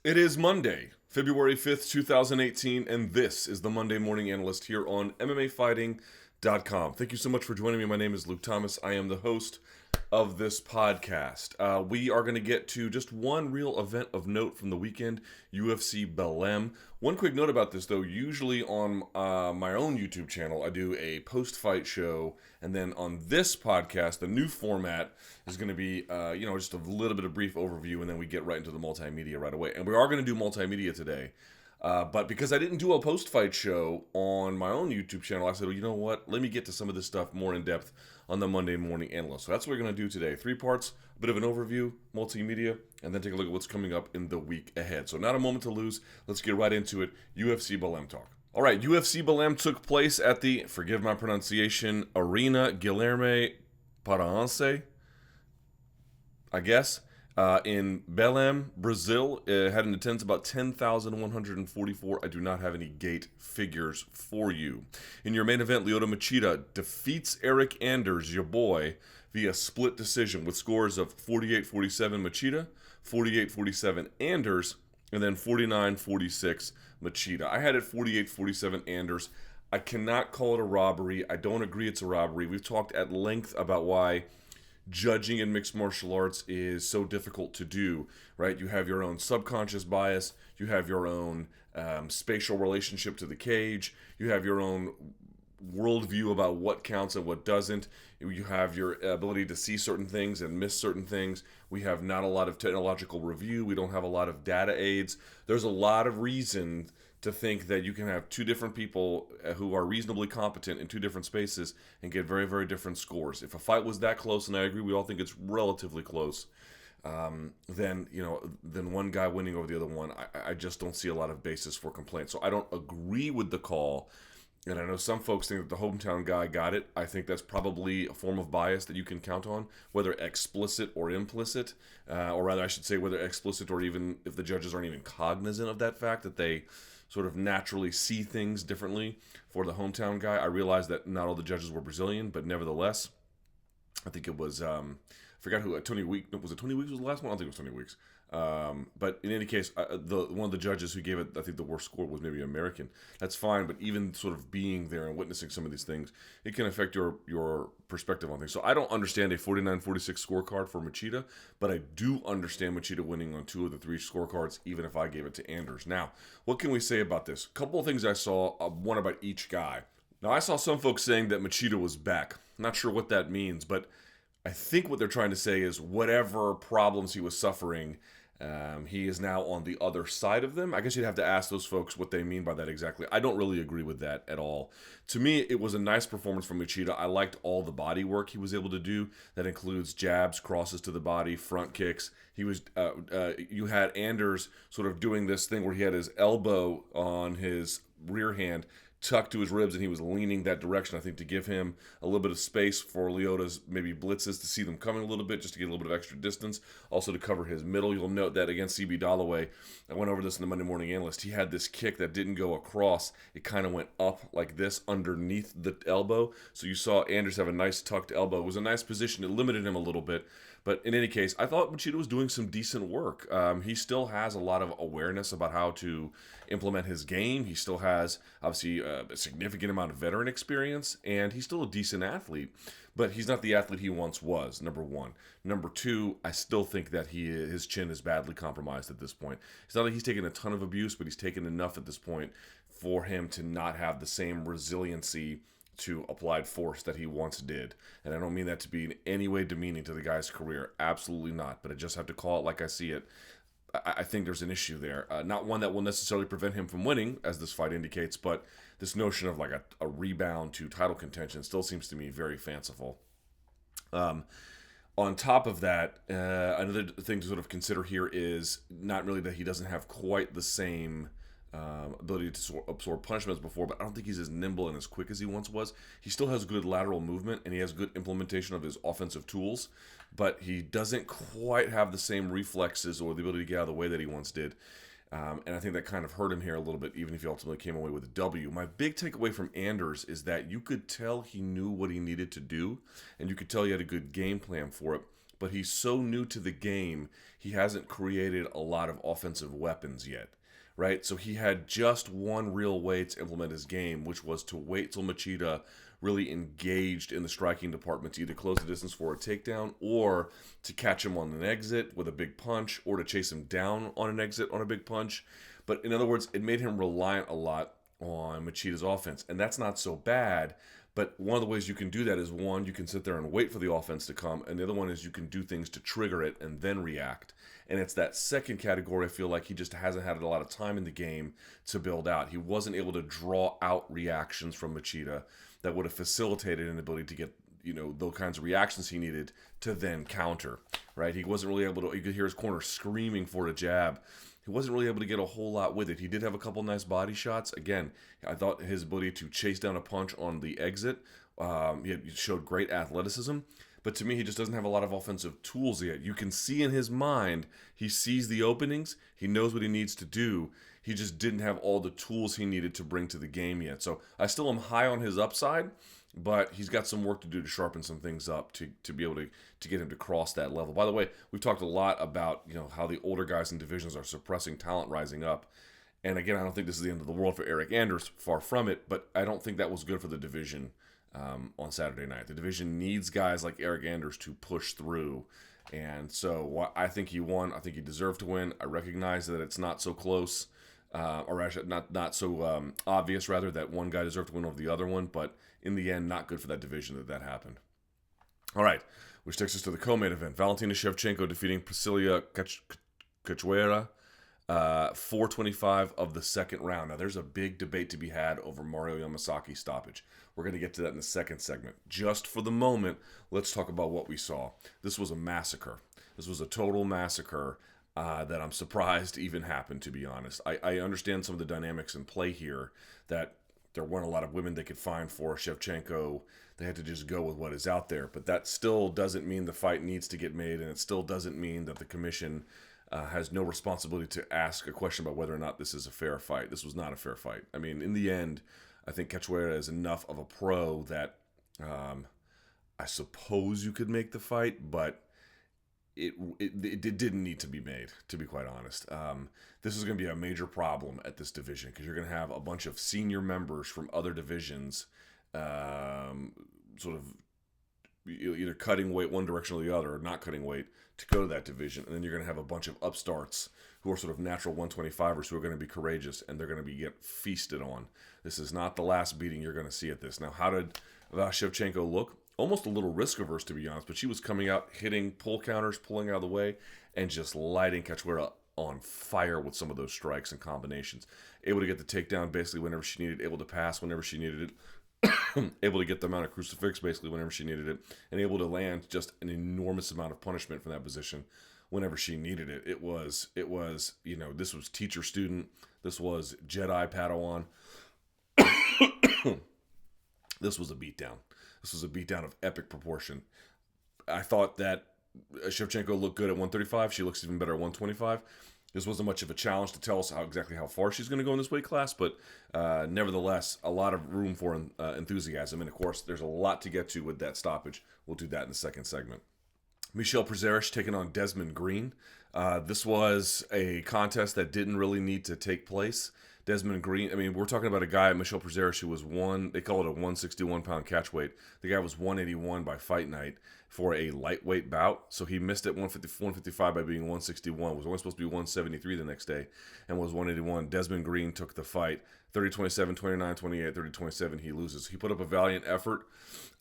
It is Monday, February 5th, 2018, and this is the Monday Morning Analyst here on MMAfighting.com. Thank you so much for joining me. My name is Luke Thomas. I am the host of this podcast. We are going to get to just one real event of note from the weekend, UFC Belem. One quick note about this, though. Usually on my own YouTube channel, I do a post-fight show, and then on this podcast, the new format is going to be, just a little bit of brief overview, and then we get right into the multimedia right away. And we are going to do multimedia today. But because I didn't do a post-fight show on my own YouTube channel, I said, well, you know what? Let me get to some of this stuff more in depth on the Monday Morning Analyst. So that's what we're going to do today. 3 parts, a bit of an overview, multimedia, and then take a look at what's coming up in the week ahead. So not a moment to lose. Let's get right into it. UFC Belem talk. All right, UFC Belem took place at the, forgive my pronunciation, Arena Guilherme Paraense, I guess. In Belem, Brazil, had an attendance about 10,144. I do not have any gate figures for you. In your main event, Lyoto Machida defeats Eryk Anders, your boy, via split decision with scores of 48-47 Machida, 48-47 Anders, and then 49-46 Machida. I had it 48-47 Anders. I cannot call it a robbery. I don't agree it's a robbery. We've talked at length about why judging in mixed martial arts is so difficult to do, right? You have your own subconscious bias, you have your own spatial relationship to the cage, you have your own worldview about what counts and what doesn't, you have your ability to see certain things and miss certain things. We have not a lot of technological review, we don't have a lot of data aids. There's a lot of reason to think that you can have two different people who are reasonably competent in two different spaces and get very, very different scores. If a fight was that close, and I agree, we all think it's relatively close, then one guy winning over the other one, I just don't see a lot of basis for complaint. So I don't agree with the call. And I know some folks think that the hometown guy got it. I think that's probably a form of bias that you can count on, whether explicit or implicit, or rather I should say whether explicit or even if the judges aren't even cognizant of that fact that they sort of naturally see things differently. For the hometown guy, I realized that not all the judges were Brazilian, but nevertheless, I think it was, I forgot who, Tony Weeks, was it Tony Weeks was the last one? I don't think it was Tony Weeks. But in any case, one of the judges who gave it, I think the worst score was maybe American. That's fine, but even sort of being there and witnessing some of these things, it can affect your perspective on things. So I don't understand a 49-46 scorecard for Machida, but I do understand Machida winning on 2 of the 3 scorecards, even if I gave it to Anders. Now, what can we say about this? A couple of things I saw, one about each guy. Now, I saw some folks saying that Machida was back. I'm not sure what that means, but I think what they're trying to say is whatever problems he was suffering, he is now on the other side of them. I guess you'd have to ask those folks what they mean by that exactly. I don't really agree with that at all. To me, it was a nice performance from Machida. I liked all the body work he was able to do. That includes jabs, crosses to the body, front kicks. He was. You had Anders sort of doing this thing where he had his elbow on his rear hand tucked to his ribs, and he was leaning that direction, I think, to give him a little bit of space for Lyoto's maybe blitzes, to see them coming a little bit, just to get a little bit of extra distance, also to cover his middle. You'll note that against CB Dalloway, I went over this in the Monday Morning Analyst, he had this kick that didn't go across. It kind of went up like this underneath the elbow, so you saw Anders have a nice tucked elbow. It was a nice position. It limited him a little bit. But in any case, I thought Machida was doing some decent work. He still has a lot of awareness about how to implement his game. He still has, obviously, a significant amount of veteran experience, and he's still a decent athlete. But he's not the athlete he once was, number one. Number two, I still think that his chin is badly compromised at this point. It's not like he's taken a ton of abuse, but he's taken enough at this point for him to not have the same resiliency to applied force that he once did. And I don't mean that to be in any way demeaning to the guy's career. Absolutely not. But I just have to call it like I see it. I think there's an issue there. Not one that will necessarily prevent him from winning, as this fight indicates, but this notion of like a rebound to title contention still seems to me very fanciful. On top of that, another thing to sort of consider here is not really that he doesn't have quite the same ability to absorb punishment as before, but I don't think he's as nimble and as quick as he once was. He still has good lateral movement, and he has good implementation of his offensive tools, but he doesn't quite have the same reflexes or the ability to get out of the way that he once did. And I think that kind of hurt him here a little bit, even if he ultimately came away with a W. My big takeaway from Anders is that you could tell he knew what he needed to do, and you could tell he had a good game plan for it. but he's so new to the game, he hasn't created a lot of offensive weapons yet, right? So he had just one real way to implement his game, which was to wait till Machida really engaged in the striking department to either close the distance for a takedown or to catch him on an exit with a big punch or to chase him down on an exit on a big punch. But in other words, it made him reliant a lot on Machida's offense, and that's not so bad. But one of the ways you can do that is, one, you can sit there and wait for the offense to come, and the other one is you can do things to trigger it and then react. And it's that second category I feel like he just hasn't had a lot of time in the game to build out. He wasn't able to draw out reactions from Machida that would have facilitated an ability to get, those kinds of reactions he needed to then counter, right? He wasn't really able to, you could hear his corner screaming for a jab. He wasn't really able to get a whole lot with it. He did have a couple nice body shots. Again, I thought his ability to chase down a punch on the exit, he showed great athleticism. But to me, he just doesn't have a lot of offensive tools yet. You can see in his mind, he sees the openings. He knows what he needs to do. He just didn't have all the tools he needed to bring to the game yet. So I still am high on his upside, but he's got some work to do to sharpen some things up to be able to get him to cross that level. By the way, we've talked a lot about how the older guys in divisions are suppressing talent rising up. And again, I don't think this is the end of the world for Eryk Anders, far from it, but I don't think that was good for the division on Saturday night. The division needs guys like Eryk Anders to push through. And so I think he won. I think he deserved to win. I recognize that it's not so close, or actually not so obvious, rather, that one guy deserved to win over the other one. But in the end, not good for that division that happened. All right, which takes us to the co-main event. Valentina Shevchenko defeating Priscila Cachoeira, 4:25 of the second round. Now, there's a big debate to be had over Mario Yamasaki stoppage. We're going to get to that in the second segment. Just for the moment, let's talk about what we saw. This was a massacre. This was a total massacre that I'm surprised even happened, to be honest. I understand some of the dynamics in play here, that there weren't a lot of women they could find for Shevchenko. They had to just go with what is out there. But that still doesn't mean the fight needs to get made, and it still doesn't mean that the commission has no responsibility to ask a question about whether or not this is a fair fight. This was not a fair fight. I mean, in the end, I think Cachoeira is enough of a pro that I suppose you could make the fight, but it didn't need to be made, to be quite honest. This is going to be a major problem at this division because you're going to have a bunch of senior members from other divisions sort of either cutting weight one direction or the other, or not cutting weight to go to that division. And then you're going to have a bunch of upstarts who are sort of natural 125ers who are going to be courageous, and they're going to get feasted on. This is not the last beating you're going to see at this. Now, how did Shevchenko look? Almost a little risk-averse, to be honest, but she was coming out, hitting pull counters, pulling out of the way, and just lighting Cachoeira on fire with some of those strikes and combinations. Able to get the takedown basically whenever she needed, able to pass whenever she needed it, able to get the amount of crucifix basically whenever she needed it, and able to land just an enormous amount of punishment from that position whenever she needed it. It was, this was teacher-student. This was Jedi-Padawan. This was a beatdown. This was a beatdown of epic proportion. I thought that Shevchenko looked good at 135. She looks even better at 125. This wasn't much of a challenge to tell us exactly how far she's going to go in this weight class, but nevertheless, a lot of room for enthusiasm. And, of course, there's a lot to get to with that stoppage. We'll do that in the second segment. Michelle Prazeres taking on Desmond Green. This was a contest that didn't really need to take place. Desmond Green, I mean, we're talking about a guy, Michelle Prazeres, who was they call it a 161-pound catch weight. The guy was 181 by fight night for a lightweight bout. So he missed at 155 by being 161. Was only supposed to be 173 the next day and was 181. Desmond Green took the fight. 30-27, 29-28, 30-27, he loses. He put up a valiant effort,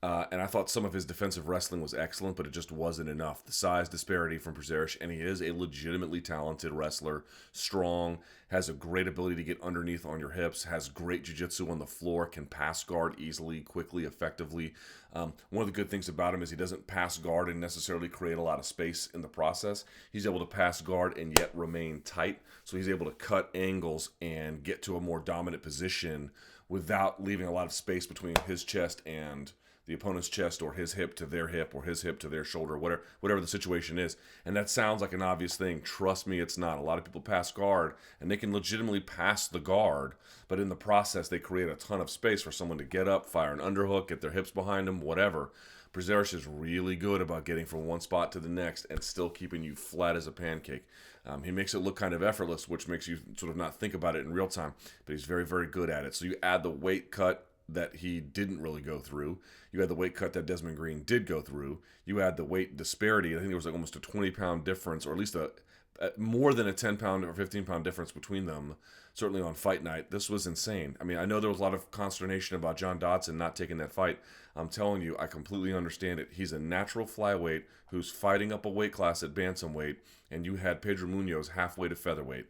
and I thought some of his defensive wrestling was excellent, but it just wasn't enough. The size disparity from Prazeres, and he is a legitimately talented wrestler, strong, has a great ability to get underneath on your hips, has great jiu-jitsu on the floor, can pass guard easily, quickly, effectively. One of the good things about him is he doesn't pass guard and necessarily create a lot of space in the process. He's able to pass guard and yet remain tight, so he's able to cut angles and get to a more dominant position without leaving a lot of space between his chest and the opponent's chest, or his hip to their hip, or his hip to their shoulder, whatever the situation is. And that sounds like an obvious thing. Trust me, it's not. A lot of people pass guard, and they can legitimately pass the guard, but in the process, they create a ton of space for someone to get up, fire an underhook, get their hips behind them, whatever. Priscila is really good about getting from one spot to the next and still keeping you flat as a pancake. He makes it look kind of effortless, which makes you sort of not think about it in real time, but he's very, very good at it. So you add the weight cut that he didn't really go through. You had the weight cut that Desmond Green did go through. You had the weight disparity. I think there was like almost a 20-pound difference, or at least a more than a 10-pound or 15-pound difference between them, certainly on fight night. This was insane. I mean, I know there was a lot of consternation about John Dodson not taking that fight. I'm telling you, I completely understand it. He's a natural flyweight who's fighting up a weight class at bantamweight, and you had Pedro Munoz halfway to featherweight.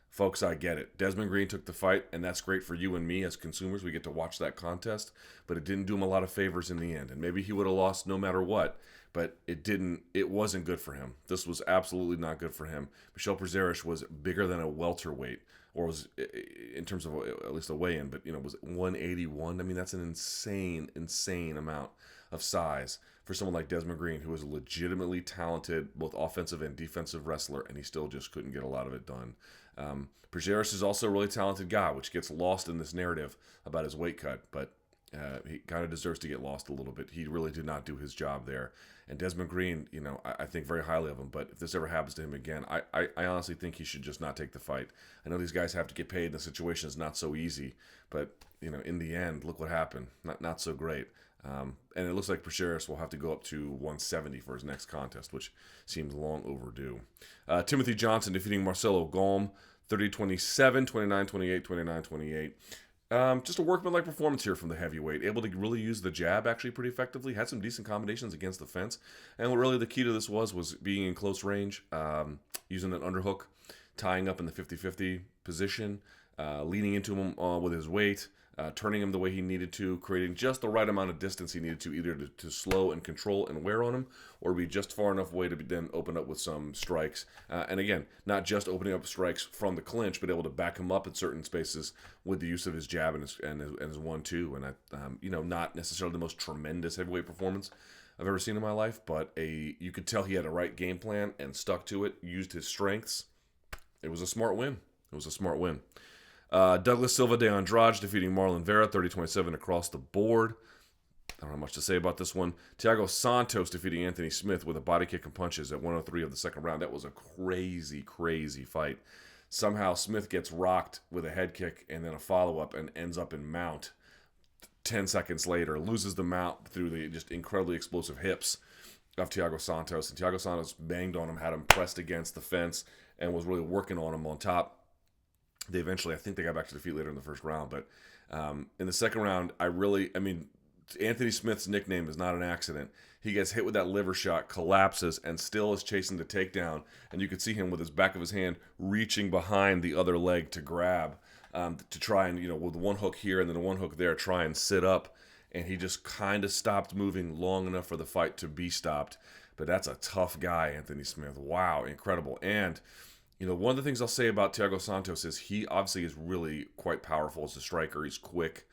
Folks, I get it. Desmond Green took the fight, and that's great for you and me as consumers. We get to watch that contest, but it didn't do him a lot of favors in the end. And maybe he would have lost no matter what, but it wasn't good for him. This was absolutely not good for him. Michel Prazeres was bigger than a welterweight, or was, in terms of at least a weigh-in, but, was 181. I mean, that's an insane amount of size for someone like Desmond Green, who was a legitimately talented, both offensive and defensive wrestler, and he still just couldn't get a lot of it done. Prazeres is also a really talented guy, which gets lost in this narrative about his weight cut, but he kind of deserves to get lost a little bit. He really did not do his job there. And Desmond Green, I think very highly of him, but if this ever happens to him again, I honestly think he should just not take the fight. I know these guys have to get paid, and the situation is not so easy, but, in the end, look what happened. Not so great. And it looks like Prazeres will have to go up to 170 for his next contest, which seems long overdue. Timothy Johnson defeating Marcelo Golm, 30-27, 29-28, 29-28. Just a workmanlike performance here from the heavyweight. Able to really use the jab actually pretty effectively. Had some decent combinations against the fence. And what really the key to this was being in close range, using an underhook, tying up in the 50-50 position, leaning into him with his weight, turning him the way he needed to, creating just the right amount of distance he needed to, either to slow and control and wear on him, or be just far enough away to then open up with some strikes. And again, not just opening up strikes from the clinch, but able to back him up in certain spaces with the use of his jab and his 1-2. And not necessarily the most tremendous heavyweight performance I've ever seen in my life, but you could tell he had a right game plan and stuck to it, used his strengths. It was a smart win. Douglas Silva de Andrade defeating Marlon Vera, 30-27 across the board. I don't have much to say about this one. Thiago Santos defeating Anthony Smith with a body kick and punches at 103 of the second round. That was a crazy fight. Somehow Smith gets rocked with a head kick and then a follow-up and ends up in mount 10 seconds later. Loses the mount through the just incredibly explosive hips of Thiago Santos. And Thiago Santos banged on him, had him pressed against the fence, and was really working on him on top. They eventually, I think they got back to defeat later in the first round. But in the second round, Anthony Smith's nickname is not an accident. He gets hit with that liver shot, collapses, and still is chasing the takedown. And you could see him with his back of his hand reaching behind the other leg to grab, to try and, with one hook here and then one hook there, try and sit up. And he just kind of stopped moving long enough for the fight to be stopped. But that's a tough guy, Anthony Smith. Wow, incredible. And one of the things I'll say about Thiago Santos is he obviously is really quite powerful as a striker. He's quick.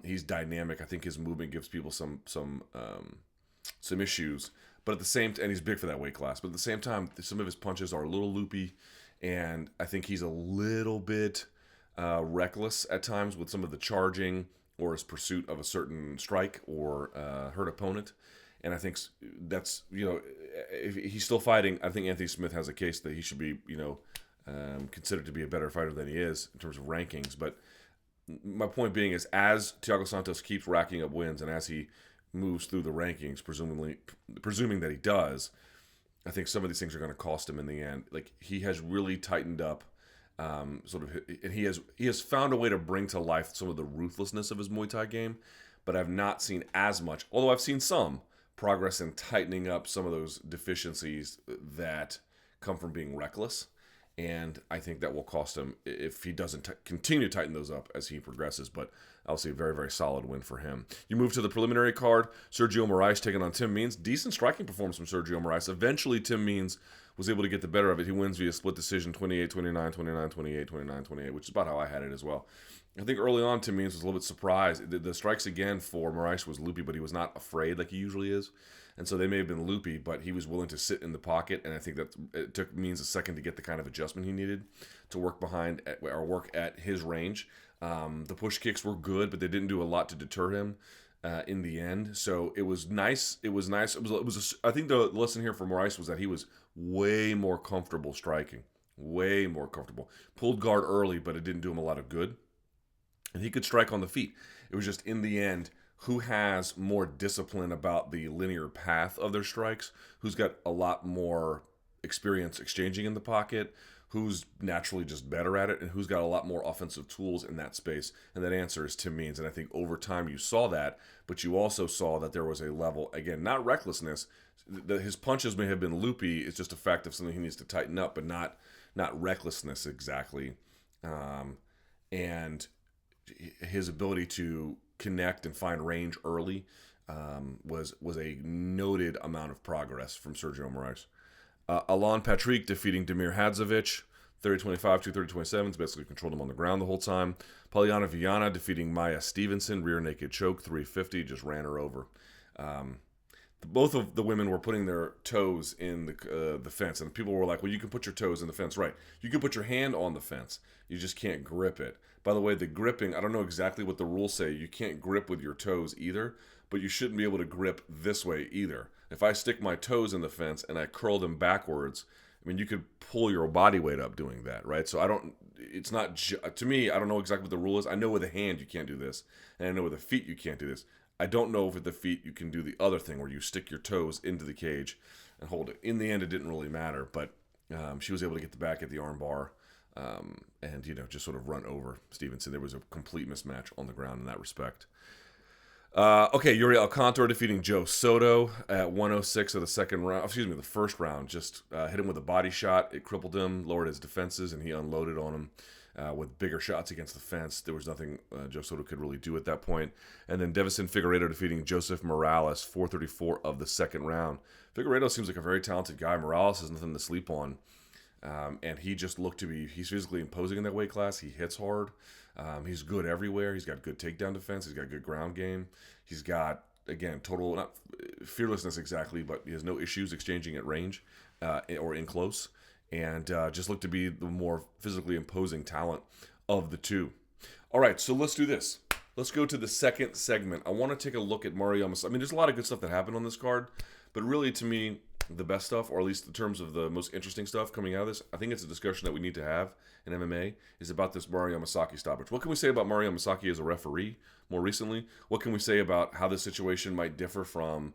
He's dynamic. I think his movement gives people some issues. But at the same time, and he's big for that weight class. But at the same time, some of his punches are a little loopy, and I think he's a little bit reckless at times with some of the charging or his pursuit of a certain strike or hurt opponent. And I think that's, if he's still fighting, I think Anthony Smith has a case that he should be, considered to be a better fighter than he is in terms of rankings. But my point being is, as Thiago Santos keeps racking up wins and as he moves through the rankings, presuming that he does, I think some of these things are going to cost him in the end. Like, he has really tightened up, and he has found a way to bring to life some of the ruthlessness of his Muay Thai game, but I've not seen as much, although I've seen some progress in tightening up some of those deficiencies that come from being reckless. And I think that will cost him if he doesn't continue to tighten those up as he progresses. But I'll see a very, very solid win for him. You move to the preliminary card. Sergio Morais taking on Tim Means. Decent striking performance from Sergio Morais. Eventually, Tim Means was able to get the better of it. He wins via split decision, 28-29, 29-28, 29-28, which is about how I had it as well. I think early on, Tim Means was a little bit surprised. The strikes again for Morais was loopy, but he was not afraid like he usually is. And so they may have been loopy, but he was willing to sit in the pocket, and I think that it took Means a second to get the kind of adjustment he needed to work work at his range. The push kicks were good, but they didn't do a lot to deter him. in the end. So it was nice. It was nice. I think the lesson here for Morais was that he was way more comfortable striking. Way more comfortable. Pulled guard early, but it didn't do him a lot of good. And he could strike on the feet. It was just in the end, who has more discipline about the linear path of their strikes, who's got a lot more experience exchanging in the pocket, who's naturally just better at it, and who's got a lot more offensive tools in that space. And that answer is Tim Means. And I think over time you saw that, but you also saw that there was a level, again, not recklessness. His punches may have been loopy. It's just a fact of something he needs to tighten up, but not recklessness exactly. And his ability to connect and find range early was a noted amount of progress from Sergio Morais. Alan Patrick defeating Damir Hadzovic, 30-25 to 30-27. Basically controlled him on the ground the whole time. Pollyanna Viana defeating Maya Stevenson, rear naked choke, 350, just ran her over. Both of the women were putting their toes in the fence, and people were like, well, you can put your toes in the fence. Right. You can put your hand on the fence. You just can't grip it. By the way, the gripping, I don't know exactly what the rules say. You can't grip with your toes either, but you shouldn't be able to grip this way either. If I stick my toes in the fence and I curl them backwards, I mean, you could pull your body weight up doing that, right? So to me, I don't know exactly what the rule is. I know with the hand you can't do this, and I know with the feet you can't do this. I don't know if with the feet you can do the other thing where you stick your toes into the cage and hold it. In the end, it didn't really matter, but she was able to get the back at the arm bar and, just sort of run over Stevenson. There was a complete mismatch on the ground in that respect. Yuri Alcantara defeating Joe Soto at 106 of the first round. Just hit him with a body shot. It crippled him, lowered his defenses, and he unloaded on him. With bigger shots against the fence. There was nothing Joe Soto could really do at that point. And then Stevenson Figueredo defeating Joseph Morales, 434 of the second round. Figueredo seems like a very talented guy. Morales has nothing to sleep on. And he just looked to be, he's physically imposing in that weight class. He hits hard. He's good everywhere. He's got good takedown defense. He's got good ground game. He's got, again, total, not fearlessness exactly, but he has no issues exchanging at range or in close. And just looked to be the more physically imposing talent of the two. All right, so let's do this. Let's go to the second segment. I want to take a look at Mario Yamasaki. I mean, there's a lot of good stuff that happened on this card, but really, to me, the best stuff, or at least in terms of the most interesting stuff coming out of this, I think it's a discussion that we need to have in MMA, is about this Mario Yamasaki stoppage. What can we say about Mario Yamasaki as a referee more recently? What can we say about how this situation might differ from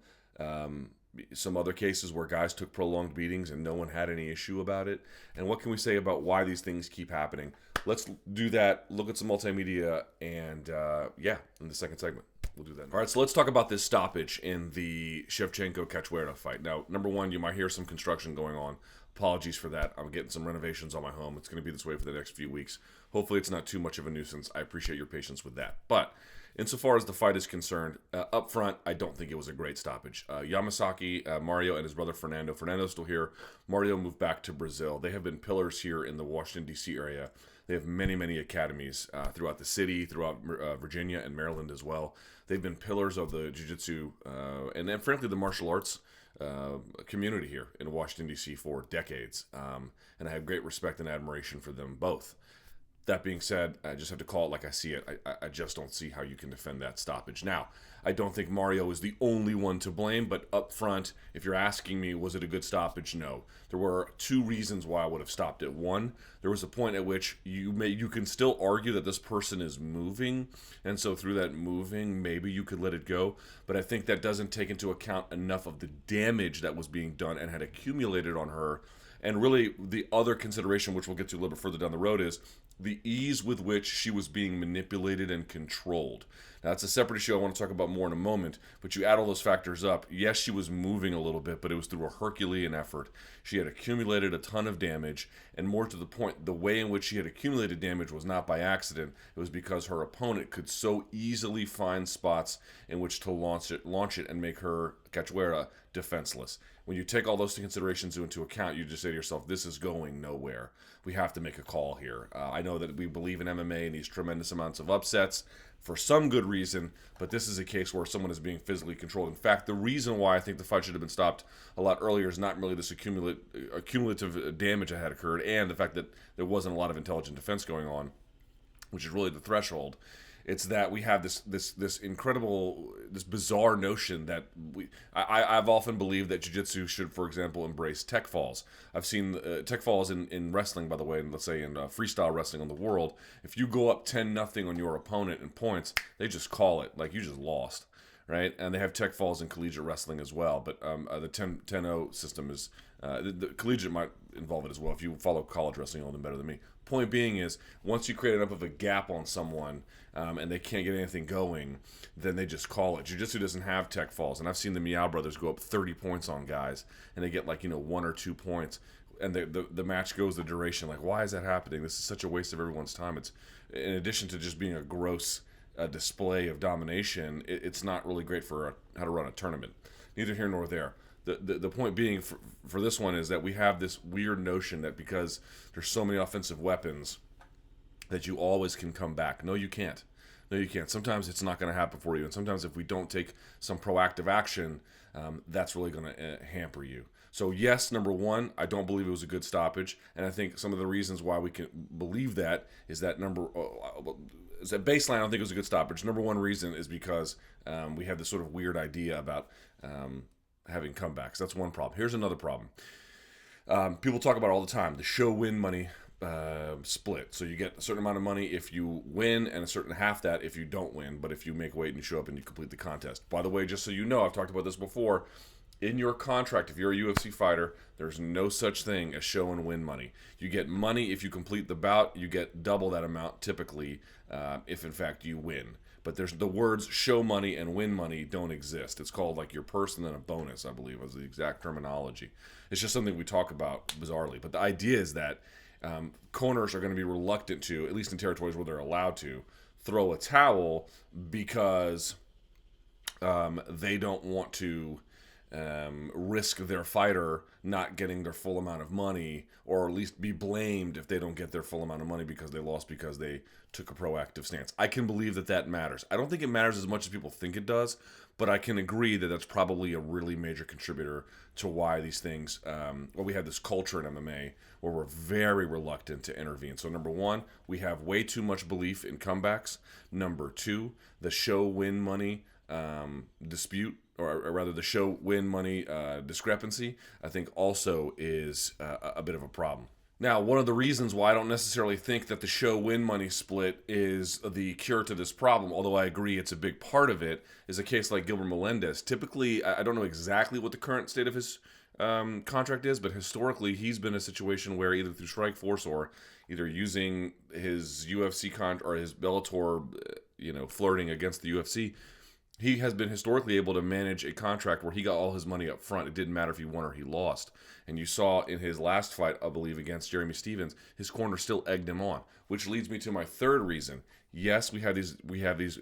some other cases where guys took prolonged beatings and no one had any issue about it? And what can we say about why these things keep happening? Let's do that, look at some multimedia, and in the second segment, we'll do that. All right, so let's talk about this stoppage in the Shevchenko-Cachoeira fight. Now, number one, you might hear some construction going on. Apologies for that. I'm getting some renovations on my home. It's going to be this way for the next few weeks. Hopefully it's not too much of a nuisance. I appreciate your patience with that. But insofar as the fight is concerned, up front, I don't think it was a great stoppage. Yamasaki, Mario, and his brother Fernando. Fernando's still here. Mario moved back to Brazil. They have been pillars here in the Washington, D.C. area. They have many, many academies throughout the city, throughout Virginia and Maryland as well. They've been pillars of the jiu-jitsu and then, frankly, the martial arts community here in Washington, D.C. for decades. And I have great respect and admiration for them both. That being said, I just have to call it like I see it. I just don't see how you can defend that stoppage. Now, I don't think Mario is the only one to blame, but up front, if you're asking me, was it a good stoppage? No. There were two reasons why I would have stopped it. One, there was a point at which you can still argue that this person is moving, and so through that moving, maybe you could let it go. But I think that doesn't take into account enough of the damage that was being done and had accumulated on her. And really, the other consideration, which we'll get to a little bit further down the road, is the ease with which she was being manipulated and controlled. Now, that's a separate issue I want to talk about more in a moment, but you add all those factors up. Yes, she was moving a little bit, but it was through a Herculean effort. She had accumulated a ton of damage, and more to the point, the way in which she had accumulated damage was not by accident. It was because her opponent could so easily find spots in which to launch it and make her, Cachoeira, defenseless. When you take all those considerations into account, you just say to yourself, this is going nowhere. We have to make a call here. I know that we believe in MMA and these tremendous amounts of upsets for some good reason, but this is a case where someone is being physically controlled. In fact, the reason why I think the fight should have been stopped a lot earlier is not really this accumulative damage that had occurred and the fact that there wasn't a lot of intelligent defense going on, which is really the threshold, It's that we have this incredible, this bizarre notion that I've often believed that jiu-jitsu should, for example, embrace tech falls. I've seen tech falls in wrestling, by the way, and let's say in freestyle wrestling on the world. If you go up 10-0 on your opponent in points, they just call it like you just lost, right? And they have tech falls in collegiate wrestling as well. But the 10-0 system is the collegiate might involve it as well. If you follow college wrestling, you'll know better than me. Point being is, once you create enough of a gap on someone and they can't get anything going, then they just call it. Jiu-jitsu doesn't have tech falls, and I've seen the Meow brothers go up 30 points on guys, and they get 1 or 2 points, and the match goes the duration. Like, why is that happening? This is such a waste of everyone's time. It's, in addition to just being a gross display of domination, it's not really great for how to run a tournament. Neither here nor there. The point being for this one is that we have this weird notion that because there's so many offensive weapons that you always can come back. No, you can't. No, you can't. Sometimes it's not going to happen for you. And sometimes if we don't take some proactive action, that's really going to hamper you. So yes, number one, I don't believe it was a good stoppage. And I think some of the reasons why we can believe that is that as a baseline, I don't think it was a good stoppage. Number one reason is because we have this sort of weird idea about having comebacks. That's one problem. Here's another problem. People talk about it all the time, the show win money split. So you get a certain amount of money if you win and a certain half that if you don't win, but if you make weight and you show up and you complete the contest. By the way, just so you know, I've talked about this before, in your contract, if you're a UFC fighter, there's no such thing as show and win money. You get money if you complete the bout. You get double that amount typically if in fact you win. But there's the words show money and win money don't exist. It's called like your purse and then a bonus, I believe, is the exact terminology. It's just something we talk about bizarrely. But the idea is that corners are going to be reluctant to, at least in territories where they're allowed to, throw a towel because they don't want to risk their fighter not getting their full amount of money, or at least be blamed if they don't get their full amount of money because they lost because they took a proactive stance. I can believe that matters. I don't think it matters as much as people think it does, but I can agree that that's probably a really major contributor to why these things, well, we have this culture in MMA where we're very reluctant to intervene. So number one, we have way too much belief in comebacks. Number two, the show win money dispute, or rather the show win money discrepancy, I think also is a bit of a problem. Now, one of the reasons why I don't necessarily think that the show win money split is the cure to this problem, although I agree it's a big part of it, is a case like Gilbert Melendez. Typically, I don't know exactly what the current state of his contract is, but historically he's been in a situation where either through Strikeforce or either using his UFC or his Bellator, flirting against the UFC, he has been historically able to manage a contract where he got all his money up front. It didn't matter if he won or he lost. And you saw in his last fight, I believe, against Jeremy Stevens, his corner still egged him on, which leads me to my third reason. Yes, we have these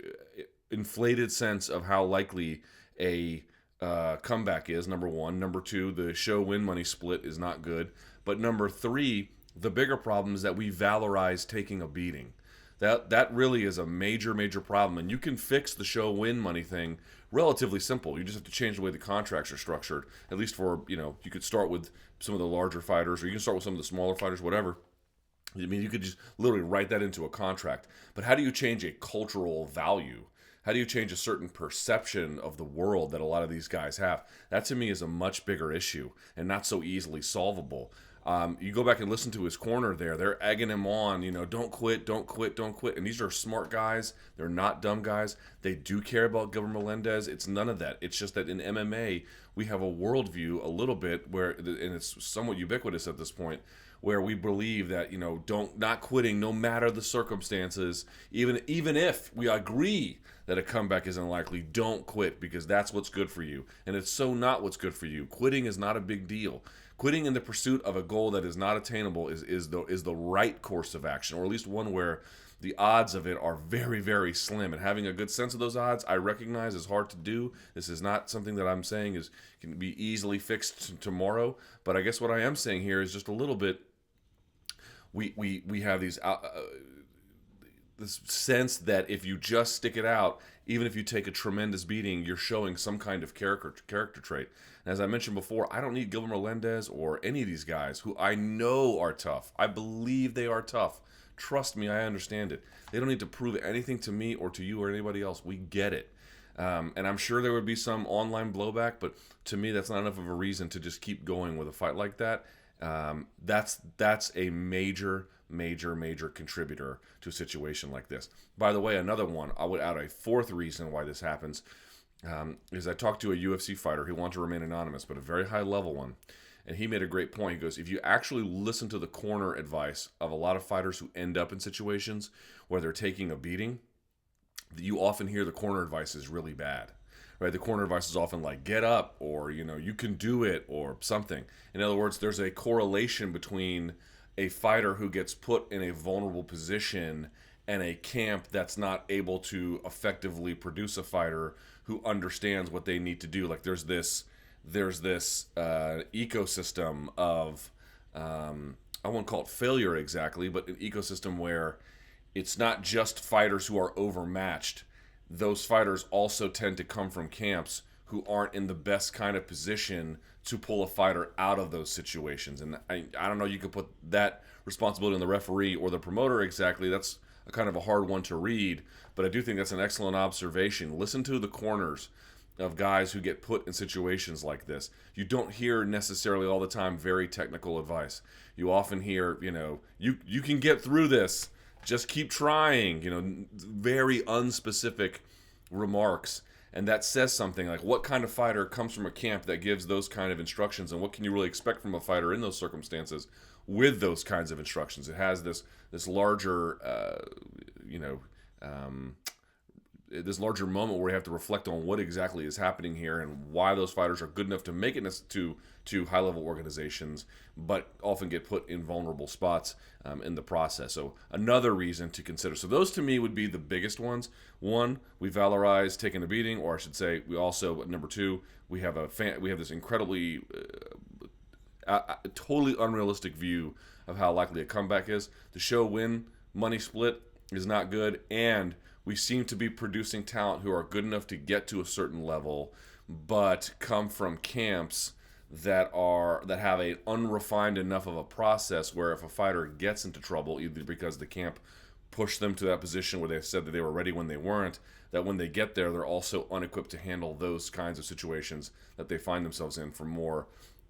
inflated sense of how likely a comeback is, number one. Number two, the show win money split is not good. But number three, the bigger problem is that we valorize taking a beating. That really is a major, major problem. And you can fix the show win money thing relatively simple. You just have to change the way the contracts are structured. At least for, you could start with some of the larger fighters, or you can start with some of the smaller fighters, whatever. I mean, you could just literally write that into a contract. But how do you change a cultural value? How do you change a certain perception of the world that a lot of these guys have? That to me is a much bigger issue and not so easily solvable. You go back and listen to his corner there. They're egging him on, don't quit, don't quit, don't quit. And these are smart guys. They're not dumb guys. They do care about Gilbert Melendez. It's none of that. It's just that in MMA, we have a worldview a little bit where, and it's somewhat ubiquitous at this point, where we believe that, not quitting no matter the circumstances, even if we agree that a comeback is unlikely, don't quit because that's what's good for you. And it's so not what's good for you. Quitting is not a big deal. Quitting in the pursuit of a goal that is not attainable is the right course of action, or at least one where the odds of it are very, very slim. And having a good sense of those odds, I recognize is hard to do. This is not something that I'm saying can be easily fixed tomorrow. But I guess what I am saying here is just a little bit. We have these this sense that if you just stick it out, even if you take a tremendous beating, you're showing some kind of character trait. And as I mentioned before, I don't need Gilbert Melendez or any of these guys who I know are tough. I believe they are tough Trust me, I understand it. They don't need to prove anything to me or to you or anybody else. We get it. And I'm sure there would be some online blowback, but to me, that's not enough of a reason to just keep going with a fight like that. That's a major contributor to a situation like this. By the way, another one, I would add a fourth reason why this happens, is I talked to a UFC fighter who wanted to remain anonymous, but a very high level one. And he made a great point. He goes, if you actually listen to the corner advice of a lot of fighters who end up in situations where they're taking a beating, you often hear the corner advice is really bad, right? The corner advice is often like, get up, or, you can do it, or something. In other words, there's a correlation between a fighter who gets put in a vulnerable position and a camp that's not able to effectively produce a fighter who understands what they need to do. Like there's this ecosystem of, I won't call it failure exactly, but an ecosystem where it's not just fighters who are overmatched. Those fighters also tend to come from camps who aren't in the best kind of position to pull a fighter out of those situations. And I don't know, you could put that responsibility on the referee or the promoter exactly. That's a kind of a hard one to read, but I do think that's an excellent observation. Listen to the corners of guys who get put in situations like this. You don't hear necessarily all the time very technical advice. You often hear, you can get through this. Just keep trying, very unspecific remarks. And that says something like, what kind of fighter comes from a camp that gives those kind of instructions, and what can you really expect from a fighter in those circumstances with those kinds of instructions? It has this larger, this larger moment where you have to reflect on what exactly is happening here and why those fighters are good enough to make it to high-level organizations, but often get put in vulnerable spots in the process. So another reason to consider. So those to me would be the biggest ones. One, we valorize taking a beating, or I should say, we also, number two, we have this incredibly totally unrealistic view of how likely a comeback is. The show win, money split is not good, and we seem to be producing talent who are good enough to get to a certain level, but come from camps that have a unrefined enough of a process where if a fighter gets into trouble, either because the camp pushed them to that position where they said that they were ready when they weren't, that when they get there, they're also unequipped to handle those kinds of situations that they find themselves in from more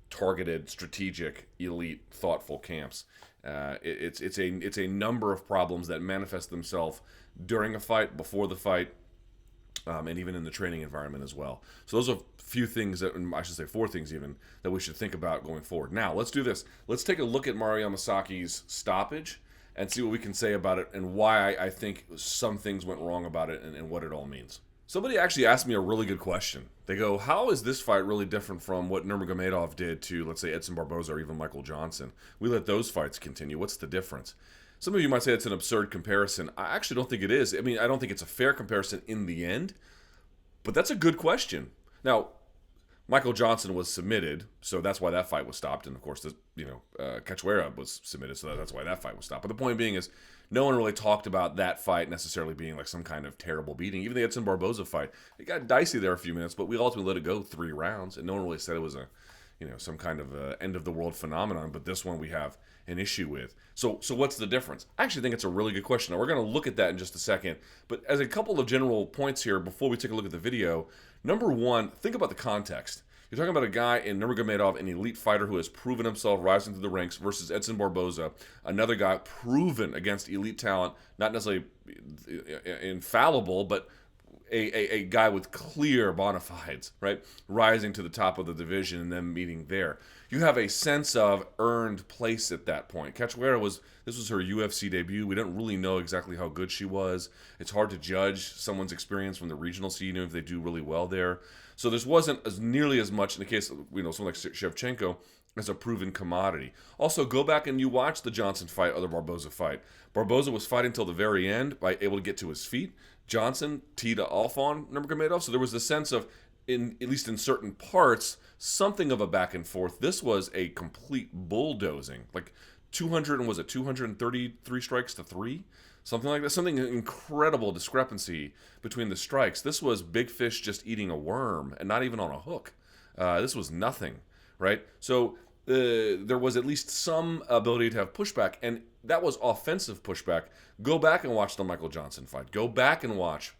targeted, strategic, elite, thoughtful camps. It's a number of problems that manifest themselves during a fight, before the fight, and even in the training environment as well. So those are a few things I should say 4 things even, that we should think about going forward. Now, let's do this. Let's take a look at Mario Yamasaki's stoppage and see what we can say about it and why I think some things went wrong about it and what it all means. Somebody actually asked me a really good question. They go, how is this fight really different from what Nurmagomedov did to, let's say, Edson Barboza or even Michael Johnson? We let those fights continue. What's the difference? Some of you might say it's an absurd comparison. I actually don't think it is. I mean, I don't think it's a fair comparison in the end, but that's a good question. Now, Michael Johnson was submitted, so that's why that fight was stopped. And of course, Cachoeira was submitted, so that's why that fight was stopped. But the point being is, no one really talked about that fight necessarily being like some kind of terrible beating. Even the Edson Barboza fight, it got dicey there a few minutes, but we ultimately let it go 3 rounds, and no one really said it was some kind of end of the world phenomenon. But this one we have an issue with. So what's the difference? I actually think it's a really good question. Now, we're going to look at that in just a second. But as a couple of general points here before we take a look at the video, number one, think about the context. You're talking about a guy in Nurmagomedov, an elite fighter who has proven himself rising through the ranks, versus Edson Barboza, another guy proven against elite talent, not necessarily infallible, but a guy with clear bona fides, right? Rising to the top of the division and then meeting there. You have a sense of earned place at that point. Cachoeira this was her UFC debut. We don't really know exactly how good she was. It's hard to judge someone's experience from the regional scene if they do really well there. So this wasn't nearly as much in the case of someone like Shevchenko as a proven commodity. Also, go back and you watch the Johnson fight or the Barboza fight. Barboza was fighting till the very end, able to get to his feet. Johnson teed off on Nurmagomedov, so there was a sense of, at least in certain parts, something of a back and forth. This was a complete bulldozing, like 233 strikes to 3, something like that. Something incredible discrepancy between the strikes. This was big fish just eating a worm, and not even on a hook. This was nothing, right? So there was at least some ability to have pushback, and that was offensive pushback. Go back and watch the Michael Johnson fight. Go back and watch,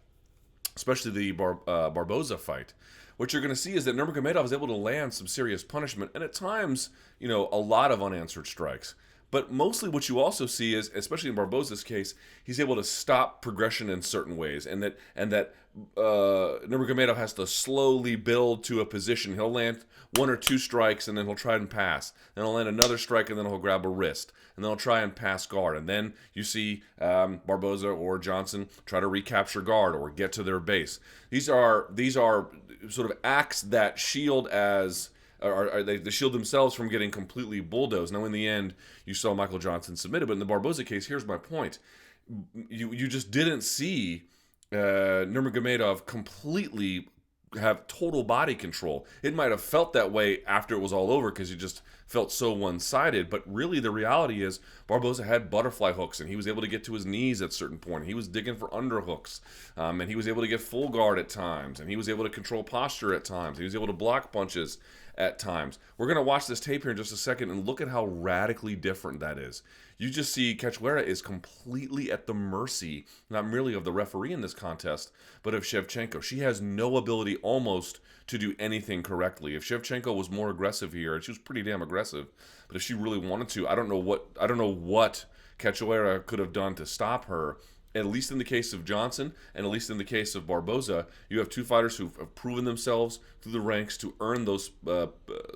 especially the Barboza fight. What you're going to see is that Nurmagomedov is able to land some serious punishment, and at times, a lot of unanswered strikes. But mostly what you also see is, especially in Barboza's case, he's able to stop progression in certain ways, and that Nurmagomedov has to slowly build to a position. He'll land 1 or 2 strikes, and then he'll try and pass. Then he'll land another strike, and then he'll grab a wrist. And then he'll try and pass guard. And then you see Barboza or Johnson try to recapture guard or get to their base. These are sort of acts that shield they shield themselves from getting completely bulldozed. Now, in the end, you saw Michael Johnson submitted, but in the Barboza case, here's my point. You just didn't see Nurmagomedov completely have total body control. It might have felt that way after it was all over because you just felt so one-sided, but really the reality is Barboza had butterfly hooks, and he was able to get to his knees at a certain point. He was digging for underhooks, and he was able to get full guard at times, and he was able to control posture at times. He was able to block punches at times. We're going to watch this tape here in just a second and look at how radically different that is. You just see Cachoeira is completely at the mercy, not merely of the referee in this contest, but of Shevchenko. She has no ability almost to do anything correctly. If Shevchenko was more aggressive here, and she was pretty damn aggressive, but if she really wanted to, I don't know what Cachoeira could have done to stop her. At least in the case of Johnson, and at least in the case of Barboza, you have two fighters who have proven themselves through the ranks to earn those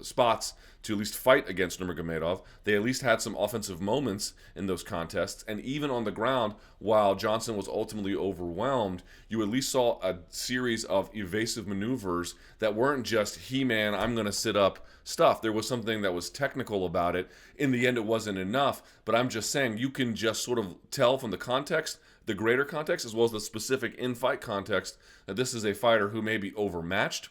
spots to at least fight against Nurmagomedov. They at least had some offensive moments in those contests, and even on the ground, while Johnson was ultimately overwhelmed, you at least saw a series of evasive maneuvers that weren't just He-Man, I'm going to sit up stuff. There was something that was technical about it. In the end, it wasn't enough, but I'm just saying you can just sort of tell from the context, the greater context, as well as the specific in-fight context, that this is a fighter who may be overmatched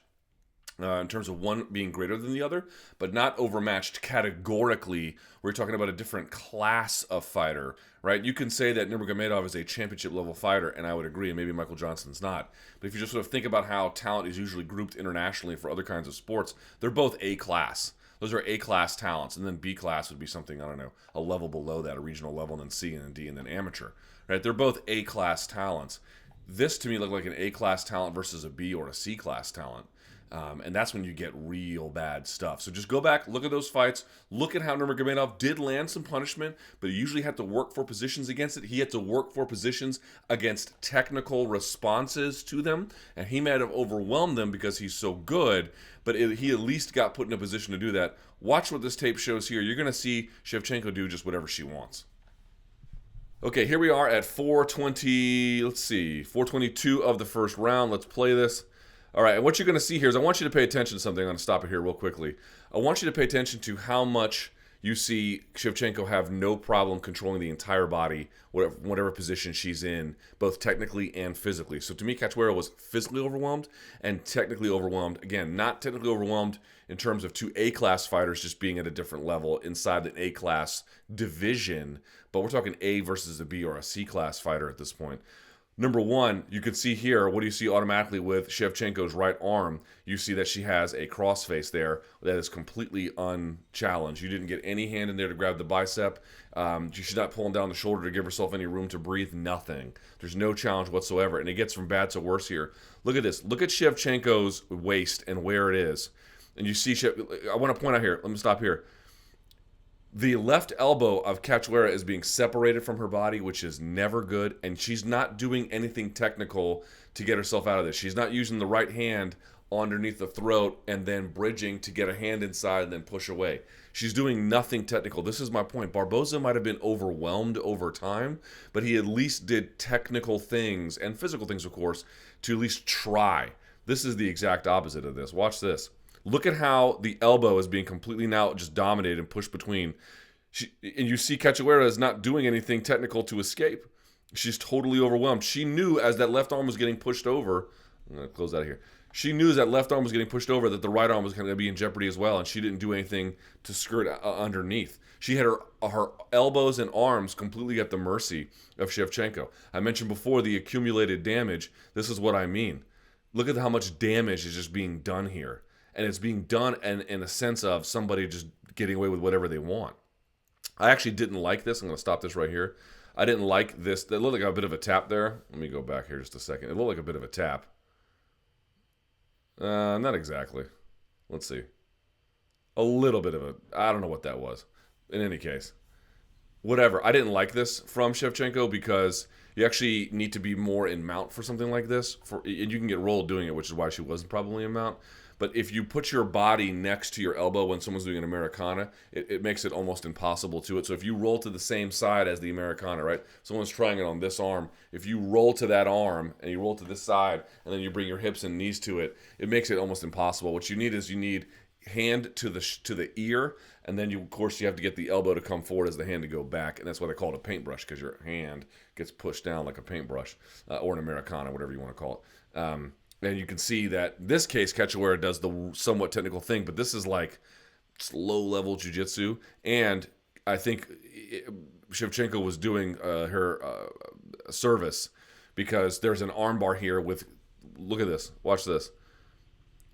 in terms of one being greater than the other, but not overmatched categorically. We're talking about a different class of fighter, right? You can say that Nurmagomedov is a championship-level fighter, and I would agree, and maybe Michael Johnson's not. But if you just sort of think about how talent is usually grouped internationally for other kinds of sports, they're both A-class. Those are A-class talents, and then B-class would be something, I don't know, a level below that, a regional level, and then C, and then D, and then amateur. Right? They're both A-class talents. This, to me, looked like an A-class talent versus a B or a C-class talent. And that's when you get real bad stuff. So just go back, look at those fights, look at how Nurmagomedov did land some punishment, but he usually had to work for positions against it. He had to work for positions against technical responses to them, and he might have overwhelmed them because he's so good, but he at least got put in a position to do that. Watch what this tape shows here. You're going to see Shevchenko do just whatever she wants. Okay, here we are at 422 of the first round. Let's play this. All right, and what you're going to see here is I want you to pay attention to something. I'm going to stop it here real quickly. I want you to pay attention to how much you see Shevchenko have no problem controlling the entire body, whatever position she's in, both technically and physically. So to me, Cachoeira was physically overwhelmed and technically overwhelmed. Again, not technically overwhelmed in terms of two A-class fighters just being at a different level inside the A-class division, but we're talking A versus a B or a C-class fighter at this point. Number one, you can see here, what do you see automatically with Shevchenko's right arm? You see that she has a crossface there that is completely unchallenged. You didn't get any hand in there to grab the bicep. She's not pulling down the shoulder to give herself any room to breathe. Nothing. There's no challenge whatsoever, and it gets from bad to worse here. Look at this. Look at Shevchenko's waist and where it is. And you see, I want to point out here, let me stop here. The left elbow of Cachoeira is being separated from her body, which is never good, and she's not doing anything technical to get herself out of this. She's not using the right hand underneath the throat and then bridging to get a hand inside and then push away. She's doing nothing technical. This is my point. Barboza might have been overwhelmed over time, but he at least did technical things, and physical things, of course, to at least try. This is the exact opposite of this. Watch this. Look at how the elbow is being completely now just dominated and pushed between. And you see Cachoeira is not doing anything technical to escape. She's totally overwhelmed. She knew as that left arm was getting pushed over, I'm going to close out of here. She knew as that left arm was getting pushed over that the right arm was going to be in jeopardy as well, and she didn't do anything to skirt underneath. She had her elbows and arms completely at the mercy of Shevchenko. I mentioned before the accumulated damage. This is what I mean. Look at how much damage is just being done here. And it's being done in a sense of somebody just getting away with whatever they want. I actually didn't like this. I'm going to stop this right here. I didn't like this. It looked like a bit of a tap there. Let me go back here just a second. It looked like a bit of a tap. Not exactly. Let's see. A little bit of a... I don't know what that was. In any case. Whatever. I didn't like this from Shevchenko because you actually need to be more in mount for something like this. And you can get rolled doing it, which is why she wasn't probably in mount. But if you put your body next to your elbow when someone's doing an Americana, it makes it almost impossible to it. So if you roll to the same side as the Americana, right? Someone's trying it on this arm. If you roll to that arm and you roll to this side and then you bring your hips and knees to it, it makes it almost impossible. What you need is hand to the ear, and then of course you have to get the elbow to come forward as the hand to go back, and that's why they call it a paintbrush, because your hand gets pushed down like a paintbrush or an Americana, whatever you want to call it. And you can see that in this case, Cachoeira does the somewhat technical thing, but this is like low-level jiu-jitsu. And I think Shevchenko was doing her service because there's an armbar here with, look at this, watch this.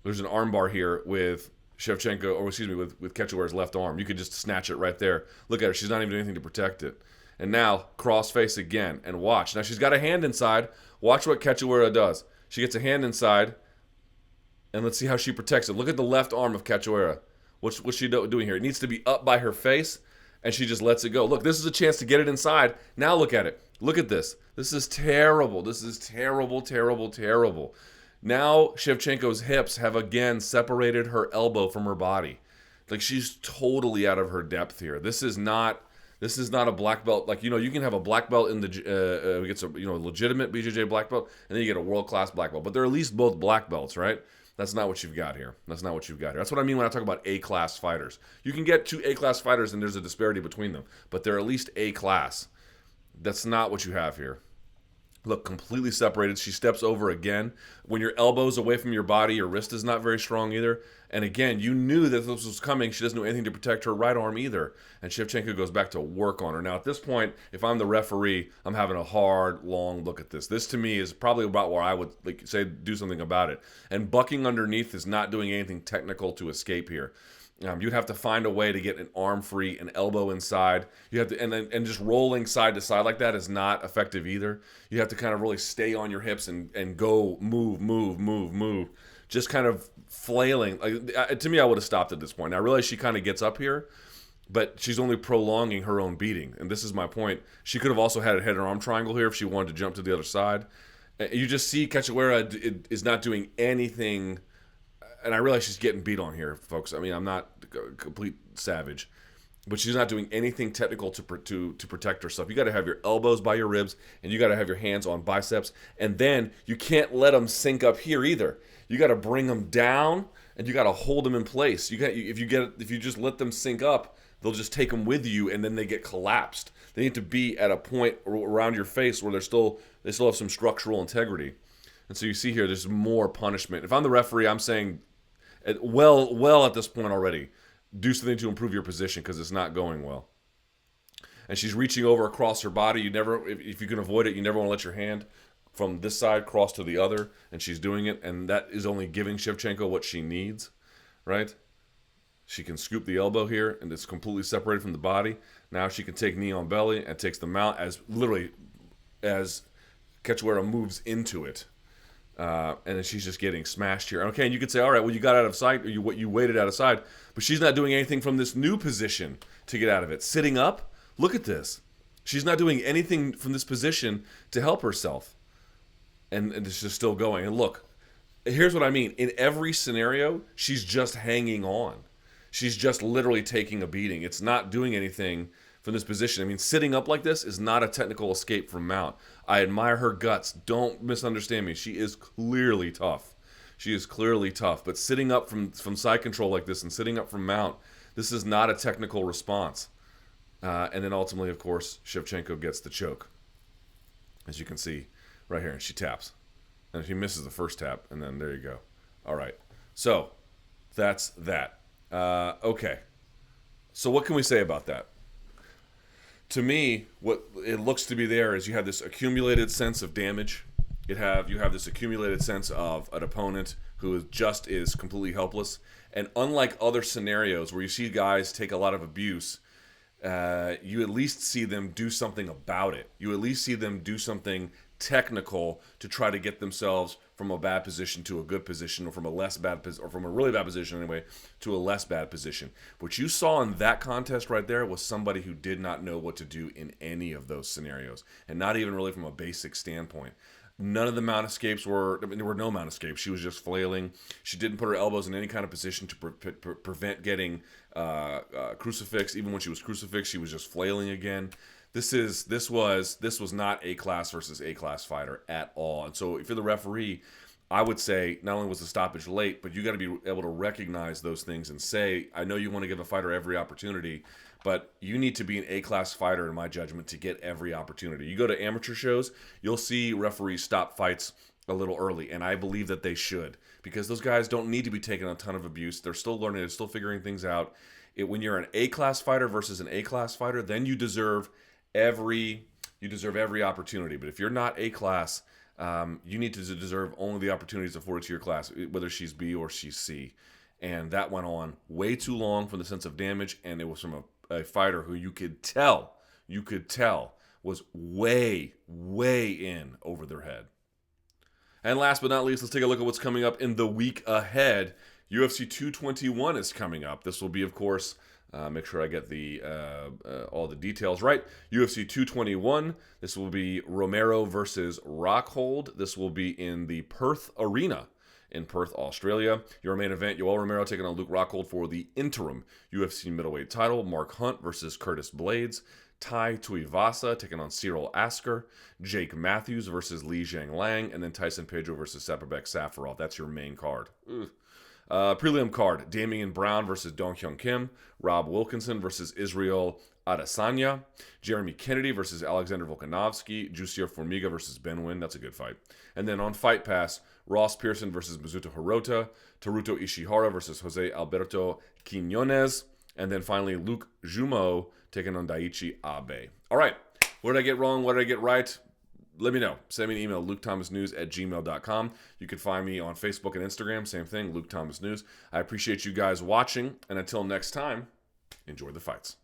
There's an armbar here with Shevchenko, or excuse me, with Cachoeira's left arm. You could just snatch it right there. Look at her. She's not even doing anything to protect it. And now, cross face again, and watch. Now, she's got a hand inside. Watch what Cachoeira does. She gets a hand inside, and let's see how she protects it. Look at the left arm of Cachoeira. What's she doing here? It needs to be up by her face, and she just lets it go. Look, this is a chance to get it inside. Now look at it. Look at this. This is terrible. This is terrible, terrible, terrible. Now Shevchenko's hips have again separated her elbow from her body. Like, she's totally out of her depth here. This is not a black belt. Like, you can have a black belt in the gets a legitimate BJJ black belt, and then you get a world class black belt. But they're at least both black belts, right? That's not what you've got here. That's what I mean when I talk about A class fighters. You can get two A class fighters, and there's a disparity between them, but they're at least A class. That's not what you have here. Look, completely separated. She steps over again. When your elbow's away from your body, your wrist is not very strong either. And again, you knew that this was coming. She doesn't do anything to protect her right arm either. And Shevchenko goes back to work on her. Now, at this point, if I'm the referee, I'm having a hard, long look at this. This, to me, is probably about where I would say do something about it. And bucking underneath is not doing anything technical to escape here. You'd have to find a way to get an arm free, an elbow inside. You have to, and just rolling side to side like that is not effective either. You have to kind of really stay on your hips and go move. Just kind of flailing. To me, I would have stopped at this point. Now, I realize she kind of gets up here, but she's only prolonging her own beating. And this is my point. She could have also had a head and arm triangle here if she wanted to jump to the other side. You just see Cachoeira is not doing anything. And I realize she's getting beat on here, folks. I mean, I'm not a complete savage, but she's not doing anything technical to protect herself. You got to have your elbows by your ribs, and you got to have your hands on biceps, and then you can't let them sink up here either. You got to bring them down, and you got to hold them in place. If you just let them sink up, they'll just take them with you, and then they get collapsed. They need to be at a point around your face where they still have some structural integrity. And so you see here, there's more punishment. If I'm the referee, I'm saying, well at this point already, do something to improve your position because it's not going well. And she's reaching over across her body. You never, if you can avoid it, you never want to let your hand from this side cross to the other. And she's doing it, and that is only giving Shevchenko what she needs, right? She can scoop the elbow here, and it's completely separated from the body. Now she can take knee on belly and takes the mount as Cachoeira moves into it. And then she's just getting smashed here. Okay, and you could say, all right, well, you got out of sight, or you waited out of sight, but she's not doing anything from this new position to get out of it. Sitting up, look at this. She's not doing anything from this position to help herself. And it's just still going. And look, here's what I mean. In every scenario, she's just hanging on. She's just literally taking a beating. It's not doing anything from this position. I mean, sitting up like this is not a technical escape from mount. I admire her guts. Don't misunderstand me. She is clearly tough. But sitting up from side control like this and sitting up from mount, this is not a technical response. And then ultimately, of course, Shevchenko gets the choke. As you can see right here. And she taps. And she misses the first tap. And then there you go. All right. So that's that. Okay. So what can we say about that? To me, what it looks to be there is you have this accumulated sense of damage. You have this accumulated sense of an opponent who is completely helpless. And unlike other scenarios where you see guys take a lot of abuse, you at least see them do something about it. You at least see them do something technical to try to get themselves from a bad position to a good position, or from a less bad or from a really bad position anyway to a less bad position. What you saw in that contest right there was somebody who did not know what to do in any of those scenarios, and not even really from a basic standpoint. None of the mount escapes there were no mount escapes. She was just flailing. She didn't put her elbows in any kind of position to prevent getting crucifixed. Even when she was crucifixed, she was just flailing again. This was not A class versus A class fighter at all. And so if you're the referee, I would say not only was the stoppage late, but you got to be able to recognize those things and say, I know you want to give a fighter every opportunity, but you need to be an A-class fighter, in my judgment, to get every opportunity. You go to amateur shows, you'll see referees stop fights a little early, and I believe that they should, because those guys don't need to be taking a ton of abuse. They're still learning. They're still figuring things out. When you're an A-class fighter versus an A-class fighter, then you deserve every opportunity. But if you're not A-class, you need to deserve only the opportunities afforded to your class, whether she's B or she's C. And that went on way too long for the sense of damage, and it was from a fighter who you could tell was way in over their head. And last but not least, let's take a look at what's coming up in the week ahead. UFC 221 is coming up. This will be, of course, make sure I get the all the details right. UFC 221. This will be Romero versus Rockhold. This will be in the Perth Arena in Perth, Australia. Your main event, Yoel Romero taking on Luke Rockhold for the interim UFC middleweight title. Mark Hunt versus Curtis Blades. Tai Tuivasa taking on Cyril Asker. Jake Matthews versus Li Zhang-Lang. And then Tyson Pedro versus Saparbek Safarov. That's your main card. Prelim card, Damian Brown versus Dong Hyun Kim. Rob Wilkinson versus Israel Adesanya. Jeremy Kennedy versus Alexander Volkanovski. Jussier Formiga versus Ben Nguyen. That's a good fight. And then on Fight Pass, Ross Pearson versus Mizuto Hirota. Teruto Ishihara versus Jose Alberto Quinones. And then finally, Luke Jumo taking on Daichi Abe. All right, what did I get wrong? What did I get right? Let me know. Send me an email, lukethomasnews@gmail.com. You can find me on Facebook and Instagram. Same thing, Luke Thomas News. I appreciate you guys watching. And until next time, enjoy the fights.